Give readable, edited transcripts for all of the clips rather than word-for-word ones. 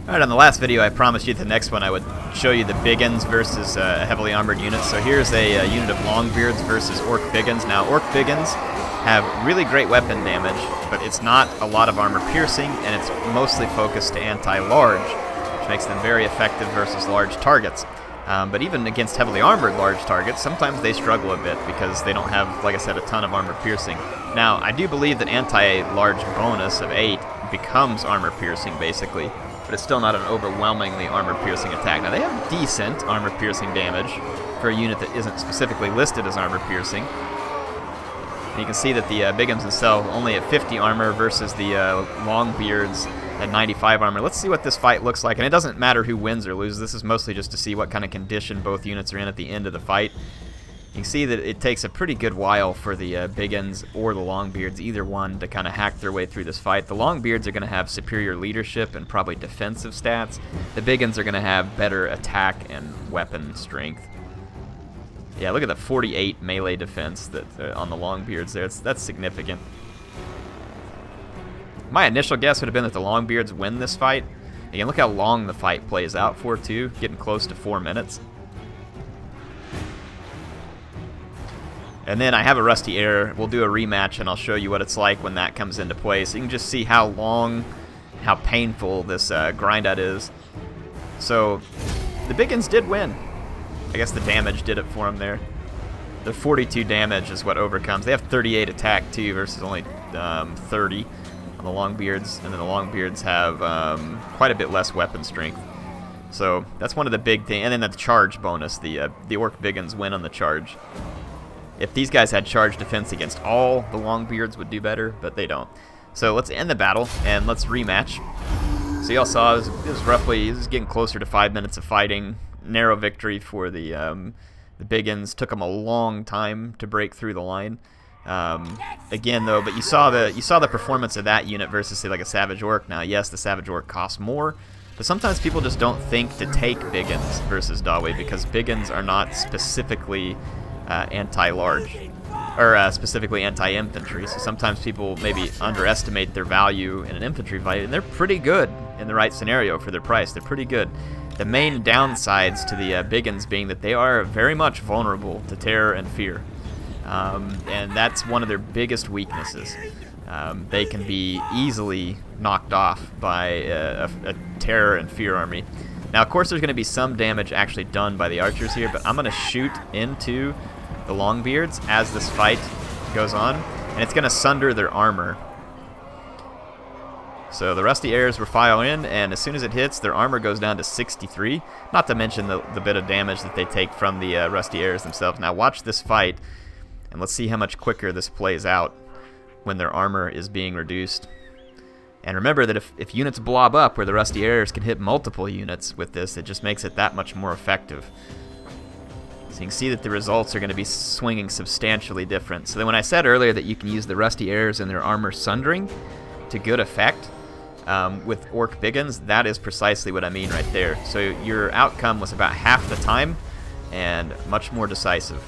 Alright, on the last video I promised you the next one I would show you the Biggins versus heavily armored units. So here's a unit of Longbeards versus Orc Biggins. Now Orc Biggins have really great weapon damage, but it's not a lot of armor piercing, and it's mostly focused to anti-large, which makes them very effective versus large targets. But even against heavily armored large targets, sometimes they struggle a bit because they don't have, like I said, a ton of armor piercing. Now, I do believe that anti-large bonus of 8 becomes armor piercing, basically, but it's still not an overwhelmingly armor-piercing attack. Now, they have decent armor-piercing damage for a unit that isn't specifically listed as armor-piercing. And you can see that the Biggins themselves only at 50 armor versus the Longbeards at 95 armor. Let's see what this fight looks like. And it doesn't matter who wins or loses. This is mostly just to see what kind of condition both units are in at the end of the fight. You can see that it takes a pretty good while for the Biggins or the Longbeards, either one, to kind of hack their way through this fight. The Longbeards are going to have superior leadership and probably defensive stats. The Biggins are going to have better attack and weapon strength. Yeah, look at the 48 melee defense that on the Longbeards there. That's significant. My initial guess would have been that the Longbeards win this fight. Again, look how long the fight plays out for, too. Getting close to 4 minutes. And then I have a Rusty Air. We'll do a rematch, and I'll show you what it's like when that comes into play. So you can just see how long, how painful this grind out is. So the Biggins did win. I guess the damage did it for them there. Their 42 damage is what overcomes. They have 38 attack, too, versus only 30 on the Longbeards. And then the Longbeards have quite a bit less weapon strength. So that's one of the big things. And then the charge bonus. The Orc Biggins win on the charge. If these guys had charge defense against all, the Longbeards would do better, but they don't. So let's end the battle, and let's rematch. So y'all saw, it was getting closer to 5 minutes of fighting. Narrow victory for the Biggins. Took them a long time to break through the line. Again, though, but you saw the performance of that unit versus, say, like a Savage Orc. Now, yes, the Savage Orc costs more, but sometimes people just don't think to take Biggins versus Dawe because Biggins are not specifically anti-large, or specifically anti-infantry, so sometimes people maybe underestimate their value in an infantry fight, and they're pretty good in the right scenario for their price. They're pretty good. The main downsides to the Biggins being that they are very much vulnerable to terror and fear, and that's one of their biggest weaknesses. They can be easily knocked off by a terror and fear army. Now, of course, there's going to be some damage actually done by the archers here, but I'm going to shoot into the Longbeards as this fight goes on, and it's going to sunder their armor. So the Rusty Airs will file in, and as soon as it hits, their armor goes down to 63, not to mention the bit of damage that they take from the Rusty Airs themselves. Now watch this fight, and let's see how much quicker this plays out when their armor is being reduced. And remember that if units blob up where the Rusty Airs can hit multiple units with this, it just makes it that much more effective. So you can see that the results are going to be swinging substantially different. So then when I said earlier that you can use the Rusty Airs and their armor sundering to good effect with Orc Biggins, that is precisely what I mean right there. So your outcome was about half the time and much more decisive.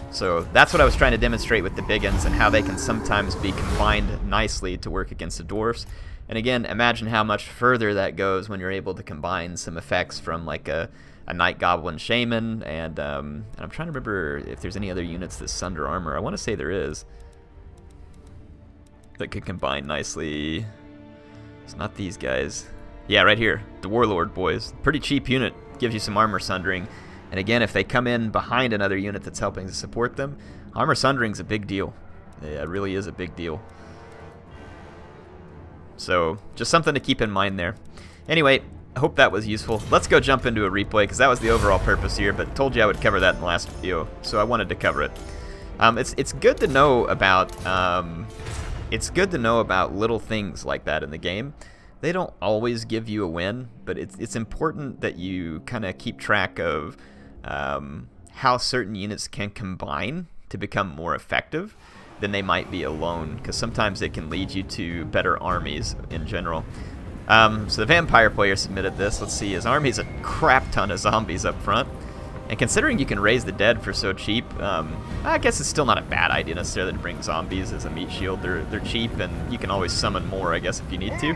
So that's what I was trying to demonstrate with the Biggins and how they can sometimes be combined nicely to work against the Dwarfs. And again, imagine how much further that goes when you're able to combine some effects from like a Night Goblin Shaman, and I'm trying to remember if there's any other units that sunder armor. I want to say there is. That could combine nicely. It's not these guys. Yeah, right here. The Warlord boys. Pretty cheap unit. Gives you some armor sundering. And again, if they come in behind another unit that's helping to support them, armor sundering's a big deal. Yeah, it really is a big deal. So, just something to keep in mind there. Anyway, I hope that was useful. Let's go jump into a replay, because that was the overall purpose here, but told you I would cover that in the last video, so I wanted to cover it. It's good to know about little things like that in the game. They don't always give you a win, but it's important that you kind of keep track of how certain units can combine to become more effective than they might be alone, because sometimes it can lead you to better armies in general. So the vampire player submitted this. Let's see, his army's a crap ton of zombies up front. And considering you can raise the dead for so cheap, I guess it's still not a bad idea necessarily to bring zombies as a meat shield. They're cheap, and you can always summon more, I guess, if you need to.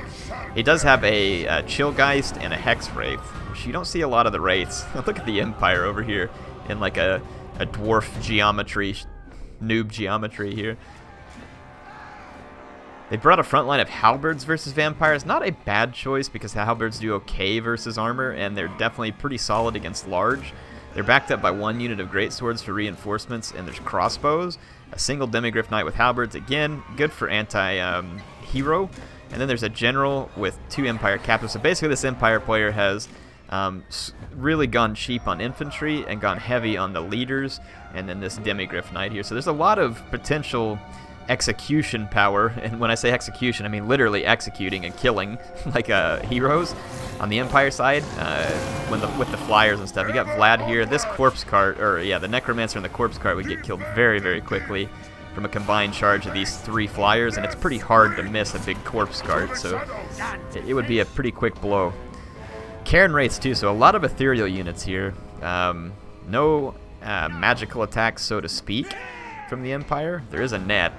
He does have a Chillgeist and a Hex Wraith, which you don't see a lot of the Wraiths. Look at the Empire over here in like a dwarf geometry, noob geometry here. They brought a front line of halberds versus vampires. Not a bad choice because halberds do okay versus armor, and they're definitely pretty solid against large. They're backed up by 1 unit of greatswords for reinforcements, and there's crossbows. A single demigryph knight with halberds, again, good for anti-hero. And then there's a general with 2 empire captains. So basically this empire player has really gone cheap on infantry and gone heavy on the leaders, and then this demigryph knight here. So there's a lot of potential execution power, and when I say execution, I mean literally executing and killing like heroes on the Empire side with the flyers and stuff. You got Vlad here. This corpse cart, or yeah, the necromancer and the corpse cart would get killed very, very quickly from a combined charge of these 3 flyers, and it's pretty hard to miss a big corpse cart, so it would be a pretty quick blow. Cairn Wraiths too, so a lot of ethereal units here. No magical attacks, so to speak, from the Empire. There is a net,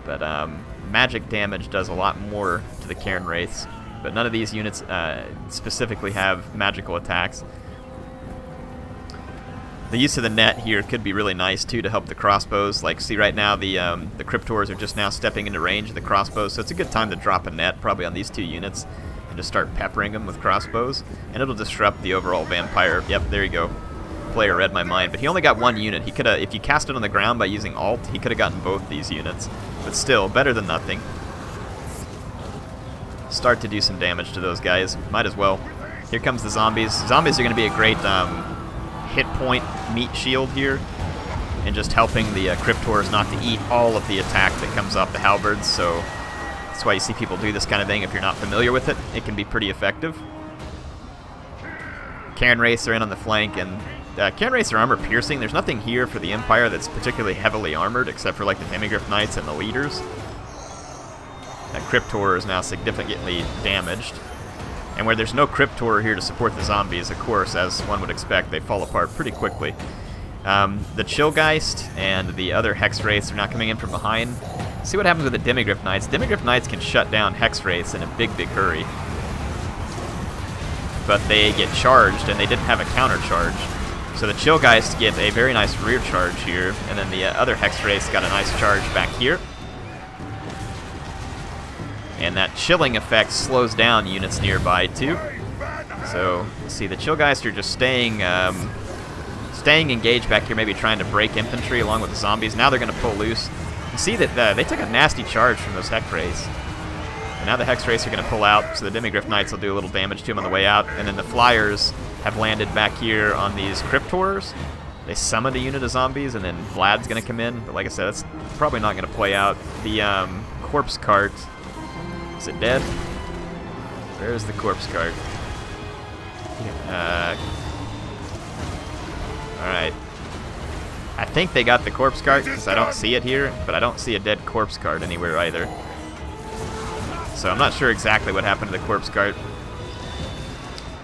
but magic damage does a lot more to the Cairn Wraiths. But none of these units specifically have magical attacks. The use of the net here could be really nice too to help the crossbows. Like, see right now the Cryptors are just now stepping into range of the crossbows, so it's a good time to drop a net probably on these 2 units and just start peppering them with crossbows, and it'll disrupt the overall vampire. Yep, there you go. Player read my mind, but he only got 1 unit. He could have, if you cast it on the ground by using alt, he could have gotten both these units, but still better than nothing. Start to do some damage to those guys. Might as well. Here comes the zombies. Zombies are going to be a great hit point meat shield here, and just helping the Cryptors not to eat all of the attack that comes off the halberds. So that's why you see people do this kind of thing. If you're not familiar with it, it can be pretty effective. Cairn Wraiths are in on the flank, and Cairn Wraiths are armor piercing. There's nothing here for the Empire that's particularly heavily armored, except for like the demigryph knights and the leaders. That Cryptor is now significantly damaged. And where there's no Cryptor here to support the zombies, of course, as one would expect, they fall apart pretty quickly. The Chillgeist and the other Hex Wraiths are not coming in from behind. See what happens with the demigryph knights. Demigryph knights can shut down Hex Wraiths in a big, big hurry. But they get charged, and they didn't have a counter charge. So the Chillgeist get a very nice rear charge here, and then the other Hex Wraiths got a nice charge back here. And that chilling effect slows down units nearby too. So, see, the Chillgeist are just staying engaged back here, maybe trying to break infantry along with the zombies. Now they're going to pull loose. You see that they took a nasty charge from those Hex Wraiths. And now the Hex Wraiths are going to pull out, so the demigryph knights will do a little damage to them on the way out. And then the flyers have landed back here on these Cryptors. They summoned a unit of zombies, and then Vlad's going to come in. But like I said, that's probably not going to play out. The corpse cart... Is it dead? Where's the corpse cart? Alright. I think they got the corpse cart because I don't see it here, but I don't see a dead corpse cart anywhere either. So I'm not sure exactly what happened to the corpse cart.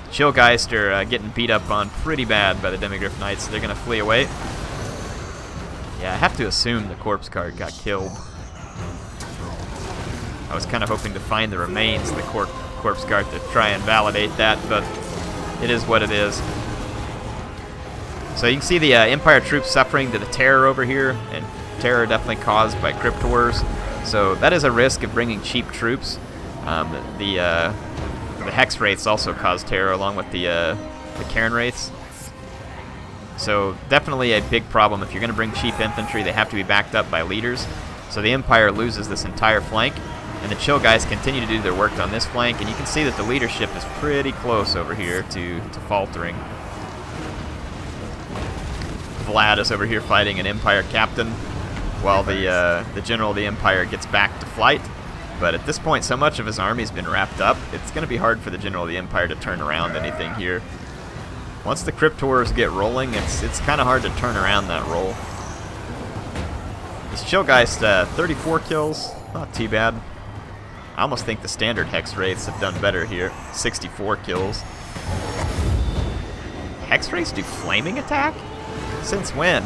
Chillgeist are getting beat up on pretty bad by the demigryph knights, so they're going to flee away. Yeah, I have to assume the corpse cart got killed. I was kind of hoping to find the remains of the corpse cart to try and validate that, but it is what it is. So you can see the Empire troops suffering to the terror over here, and terror definitely caused by Cryptors. So that is a risk of bringing cheap troops. The Hex Wraiths also cause terror along with the Cairn Wraiths. So definitely a big problem. If you're going to bring cheap infantry, they have to be backed up by leaders. So the Empire loses this entire flank. And the Chillgeist continue to do their work on this flank, and you can see that the leadership is pretty close over here to faltering. Vlad is over here fighting an Empire captain, while the general of the Empire gets back to flight. But at this point, so much of his army's been wrapped up, it's going to be hard for the general of the Empire to turn around anything here. Once the Cryptors get rolling, it's kind of hard to turn around that roll. This Chillgeist, 34 kills, not too bad. I almost think the standard Hex Wraiths have done better here. 64 kills. Hex Wraiths do flaming attack? Since when?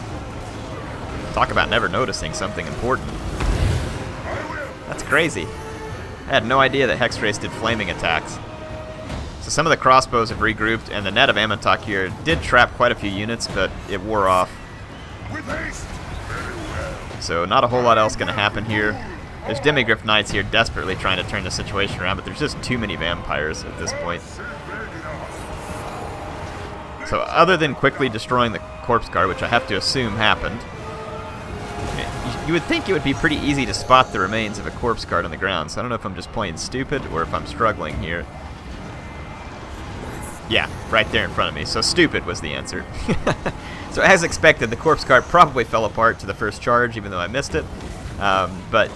Talk about never noticing something important. That's crazy. I had no idea that Hex Wraiths did flaming attacks. So some of the crossbows have regrouped, and the net of Ammontok here did trap quite a few units, but it wore off. So not a whole lot else going to happen here. There's Demigryph Knights here desperately trying to turn the situation around, but there's just too many vampires at this point. So other than quickly destroying the corpse guard, which I have to assume happened, you would think it would be pretty easy to spot the remains of a corpse guard on the ground. So I don't know if I'm just playing stupid or if I'm struggling here. Yeah, right there in front of me. So stupid was the answer. So as expected, the corpse guard probably fell apart to the first charge, even though I missed it. But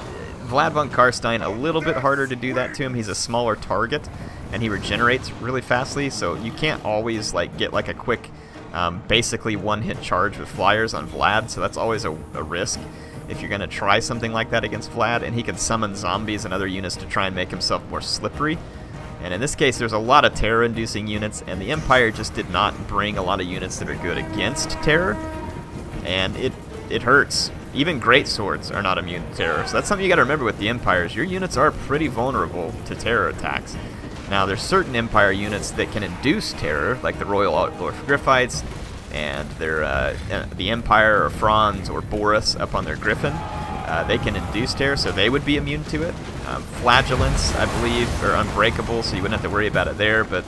Vlad von Karstein, a little bit harder to do that to him. He's a smaller target, and he regenerates really fastly, so you can't always get like a quick, basically one-hit charge with flyers on Vlad, so that's always a risk if you're going to try something like that against Vlad, and he can summon zombies and other units to try and make himself more slippery. And in this case, there's a lot of terror-inducing units, and the Empire just did not bring a lot of units that are good against terror, and it hurts. Even great swords are not immune to terror, so that's something you got to remember with the Empires. Your units are pretty vulnerable to terror attacks. Now, there's certain Empire units that can induce terror, like the Royal Outlaw Griffites, and the Empire or Franz or Boris up on their Griffin. They can induce terror, so they would be immune to it. Flagellants, I believe, are unbreakable, so you wouldn't have to worry about it there, but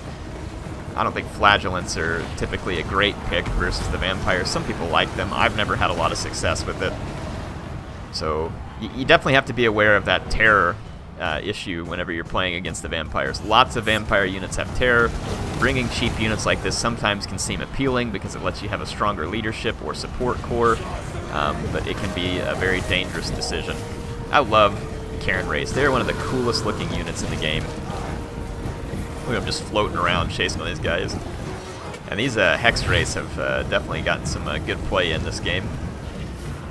I don't think Flagellants are typically a great pick versus the vampires. Some people like them. I've never had a lot of success with it. So you definitely have to be aware of that terror issue whenever you're playing against the vampires. Lots of vampire units have terror. Bringing cheap units like this sometimes can seem appealing because it lets you have a stronger leadership or support core, but it can be a very dangerous decision. I love Hex Wraiths. They're one of the coolest looking units in the game. Look, I'm just floating around chasing all these guys. And these Hex Wraiths have definitely gotten some good play in this game.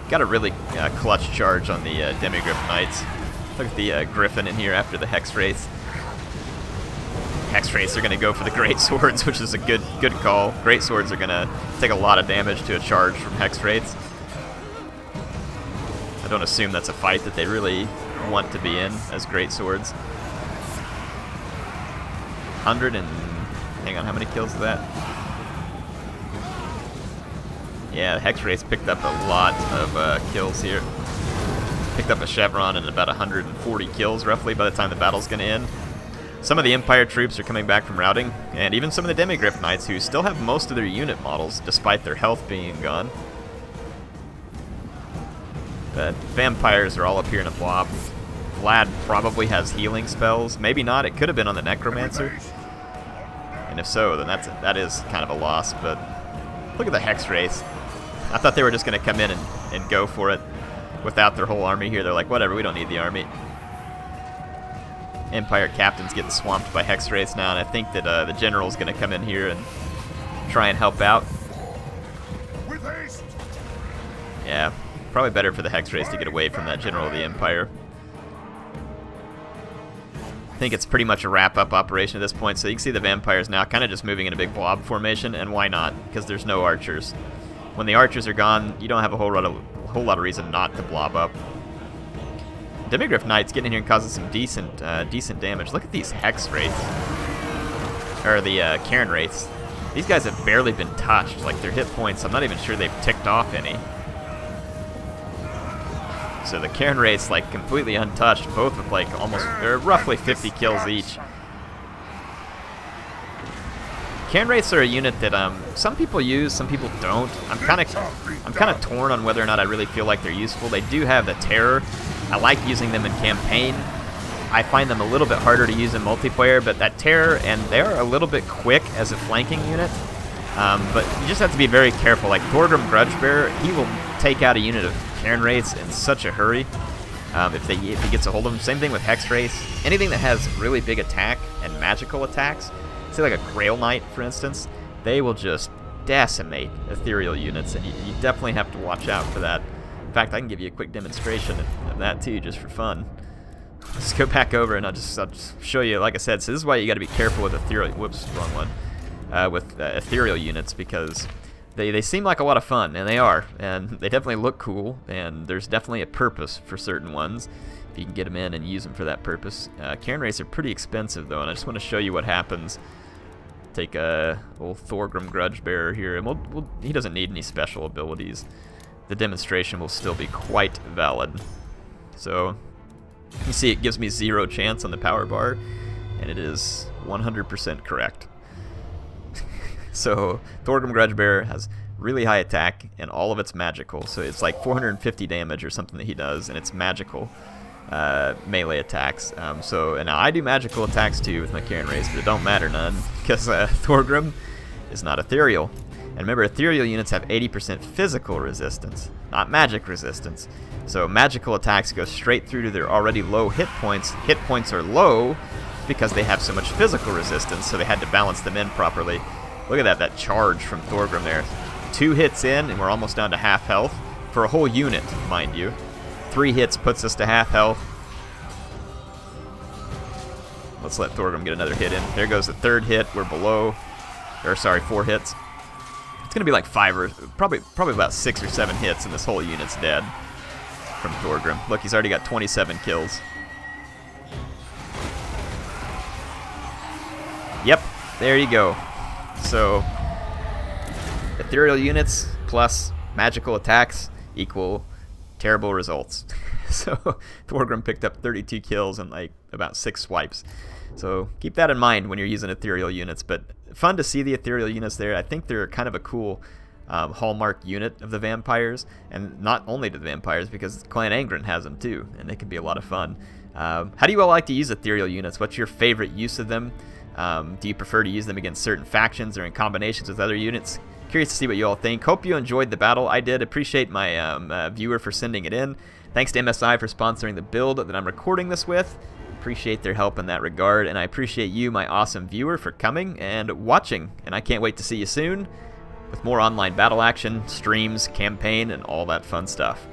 Got a really clutch charge on the Demigryph Knights. Look at the Griffin in here after the Hex Wraiths. Hex Wraiths are going to go for the Great Swords, which is a good call. Great Swords are going to take a lot of damage to a charge from Hex Wraiths. I don't assume that's a fight that they really want to be in as Great Swords. 100 and... hang on, how many kills is that? Yeah, Hex Wraiths picked up a lot of kills here. Picked up a chevron and about 140 kills roughly by the time the battle's going to end. Some of the Empire troops are coming back from routing, and even some of the Demigryph Knights who still have most of their unit models despite their health being gone. But vampires are all up here in a blob. Vlad probably has healing spells. Maybe not. It could have been on the Necromancer. And if so, then that is kind of a loss. But look at the Hex Wraiths. I thought they were just going to come in and go for it without their whole army here. They're like, whatever, we don't need the army. Empire captain's getting swamped by Hex Wraiths now, and I think that the general's going to come in here and try and help out. Yeah, probably better for the Hex Wraiths to get away from that general of the Empire. I think it's pretty much a wrap-up operation at this point, so you can see the vampires now kind of just moving in a big blob formation, and why not? Because there's no archers. When the archers are gone, you don't have a whole lot of reason not to blob up. Demigryph Knights getting in here and causing some decent damage. Look at these Hex Wraiths, or the Hex Wraiths. These guys have barely been touched. Like, their hit points, I'm not even sure they've ticked off any. So the Hex Wraiths, like, completely untouched, both with like almost, or roughly 50 kills each. Hex Wraiths are a unit that some people use, some people don't. I'm kind of torn on whether or not I really feel like they're useful. They do have the terror. I like using them in campaign. I find them a little bit harder to use in multiplayer, but that terror, and they're a little bit quick as a flanking unit. But you just have to be very careful. Like Thorgrim Grudgebearer, he will take out a unit of Hex Wraiths in such a hurry if he gets a hold of them. Same thing with Hex Wraiths. Anything that has really big attack and magical attacks, say like a Grail Knight, for instance, they will just decimate ethereal units, and you definitely have to watch out for that. In fact, I can give you a quick demonstration of that too, just for fun. Let's go back over and I'll just show you, like I said, so this is why you got to be careful with ethereal, whoops, wrong one. with ethereal units, because they seem like a lot of fun, and they are, and they definitely look cool, and there's definitely a purpose for certain ones if you can get them in and use them for that purpose. Cairn Wraiths are pretty expensive though, and I just want to show you what happens. Take a old Thorgrim Grudgebearer here, and he doesn't need any special abilities. The demonstration will still be quite valid. So you see it gives me 0 chance on the power bar, and it is 100% correct. So Thorgrim Grudgebearer has really high attack, and all of it's magical. So it's like 450 damage or something that he does, and it's magical melee attacks. And now I do magical attacks too with my Cairn Wraiths, but it don't matter none, because Thorgrim is not ethereal. And remember, ethereal units have 80% physical resistance, not magic resistance. So magical attacks go straight through to their already low hit points. Hit points are low because they have so much physical resistance, so they had to balance them in properly. Look at that charge from Thorgrim there. 2 hits in, and we're almost down to half health. For a whole unit, mind you. 3 hits puts us to half health. Let's let Thorgrim get another hit in. There goes the 3rd hit. We're below. Or sorry, 4 hits. It's going to be like 5 or probably about 6 or 7 hits, and this whole unit's dead from Thorgrim. Look, he's already got 27 kills. Yep, there you go. So, ethereal units plus magical attacks equal terrible results. So, Thorgrim picked up 32 kills in like about 6 swipes. So, keep that in mind when you're using ethereal units. But fun to see the ethereal units there. I think they're kind of a cool hallmark unit of the vampires. And not only to the vampires, because Clan Angren has them too. And they can be a lot of fun. How do you all like to use ethereal units? What's your favorite use of them? Do you prefer to use them against certain factions or in combinations with other units? Curious to see what you all think. Hope you enjoyed the battle. I did. Appreciate my viewer for sending it in. Thanks to MSI for sponsoring the build that I'm recording this with. Appreciate their help in that regard. And I appreciate you, my awesome viewer, for coming and watching. And I can't wait to see you soon with more online battle action, streams, campaign, and all that fun stuff.